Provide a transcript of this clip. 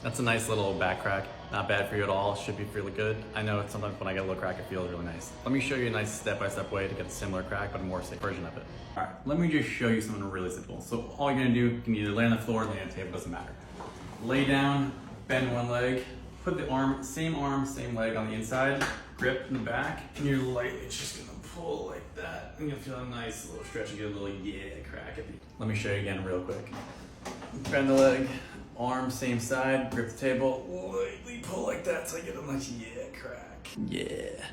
That's a nice little back crack. Not bad for you at all. Should be really good. I know sometimes when I get a little crack, it feels really nice. Let me show you a nice step-by-step way to get a similar crack, but a more safe version of it. All right, let me just show you something really simple. So all you're gonna do, you can either lay on the floor or lay on the table, doesn't matter. Lay down, bend one leg, put the arm, same leg on the inside, grip in the back, and you're lightly just gonna pull like that, and you'll feel a nice little stretch and get a little crack at the. Let me show you again real quick. Bend the leg, arm same side, grip the table, lightly pull like that so I get a nice crack. Yeah.